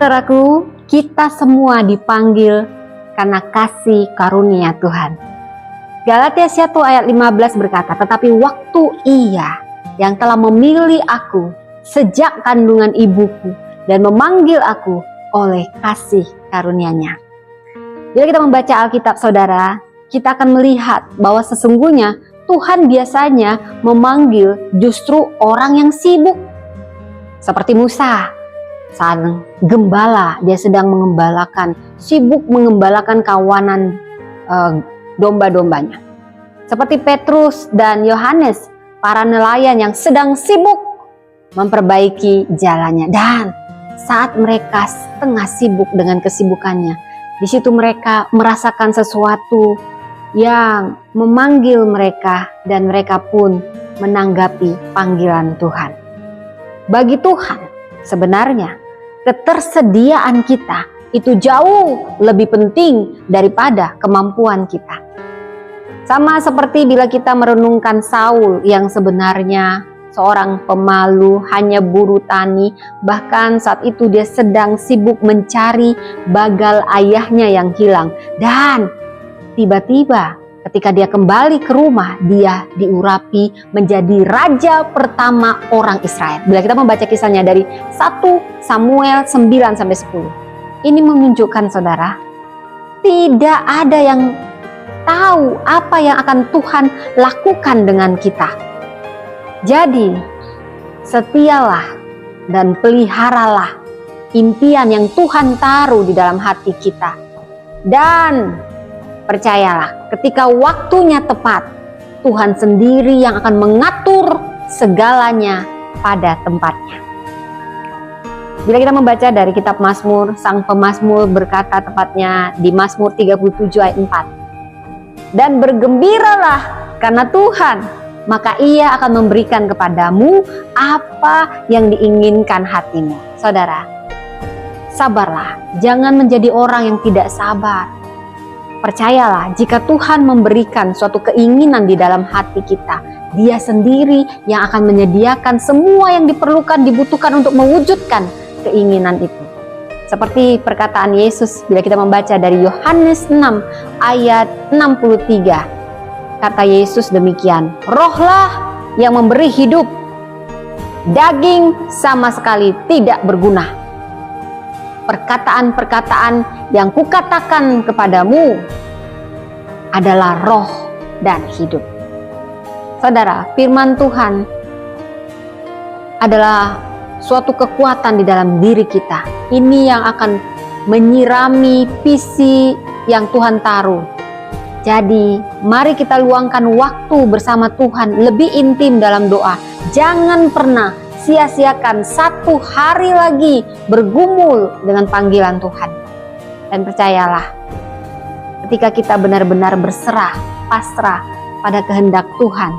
Saudaraku, kita semua dipanggil karena kasih karunia Tuhan. Galatia 1 ayat 15 berkata, tetapi waktu Ia yang telah memilih aku sejak kandungan ibuku dan memanggil aku oleh kasih karunia-Nya. Bila kita membaca Alkitab, saudara, kita akan melihat bahwa sesungguhnya Tuhan biasanya memanggil justru orang yang sibuk. Seperti Musa, sang gembala, dia sedang mengembalakan, sibuk mengembalakan kawanan domba-dombanya. Seperti Petrus dan Yohanes, para nelayan yang sedang sibuk memperbaiki jalannya. Dan saat mereka setengah sibuk dengan kesibukannya, di situ mereka merasakan sesuatu yang memanggil mereka dan mereka pun menanggapi panggilan Tuhan. Bagi Tuhan, sebenarnya ketersediaan kita itu jauh lebih penting daripada kemampuan kita. Sama seperti bila kita merenungkan Saul yang sebenarnya seorang pemalu, hanya buruh tani, bahkan saat itu dia sedang sibuk mencari bagal ayahnya yang hilang. Dan tiba-tiba ketika dia kembali ke rumah, dia diurapi menjadi raja pertama orang Israel. Bila kita membaca kisahnya dari 1 Samuel 9-10. Ini menunjukkan, saudara, tidak ada yang tahu apa yang akan Tuhan lakukan dengan kita. Jadi, setialah dan peliharalah impian yang Tuhan taruh di dalam hati kita. Dan percayalah, ketika waktunya tepat, Tuhan sendiri yang akan mengatur segalanya pada tempatnya. Bila kita membaca dari kitab Mazmur, sang pemazmur berkata tepatnya di Mazmur 37 ayat 4. Dan bergembiralah karena Tuhan, maka Ia akan memberikan kepadamu apa yang diinginkan hatimu. Saudara, sabarlah, jangan menjadi orang yang tidak sabar. Percayalah, jika Tuhan memberikan suatu keinginan di dalam hati kita, Dia sendiri yang akan menyediakan semua yang diperlukan, dibutuhkan untuk mewujudkan keinginan itu. Seperti perkataan Yesus bila kita membaca dari Yohanes 6 ayat 63. Kata Yesus demikian, rohlah yang memberi hidup, daging sama sekali tidak berguna. Perkataan-perkataan yang kukatakan kepadamu adalah roh dan hidup. Saudara, firman Tuhan adalah suatu kekuatan di dalam diri kita. Ini yang akan menyirami visi yang Tuhan taruh. Jadi, mari kita luangkan waktu bersama Tuhan lebih intim dalam doa. Jangan pernah sia-siakan satu hari lagi bergumul dengan panggilan Tuhan. Dan percayalah, ketika kita benar-benar berserah, pasrah pada kehendak Tuhan,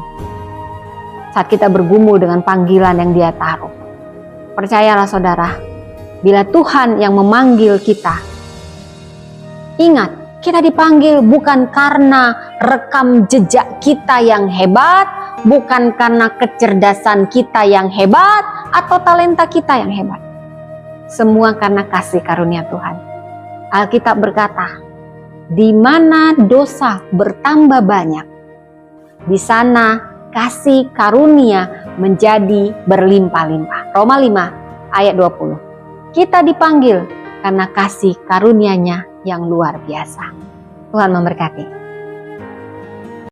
saat kita bergumul dengan panggilan yang Dia taruh, percayalah saudara, bila Tuhan yang memanggil kita, ingat, kita dipanggil bukan karena rekam jejak kita yang hebat, bukan karena kecerdasan kita yang hebat, atau talenta kita yang hebat. Semua karena kasih karunia Tuhan. Alkitab berkata, di mana dosa bertambah banyak, di sana kasih karunia menjadi berlimpah-limpah. Roma 5 ayat 20. Kita dipanggil karena kasih karunia-Nya yang luar biasa. Tuhan memberkati.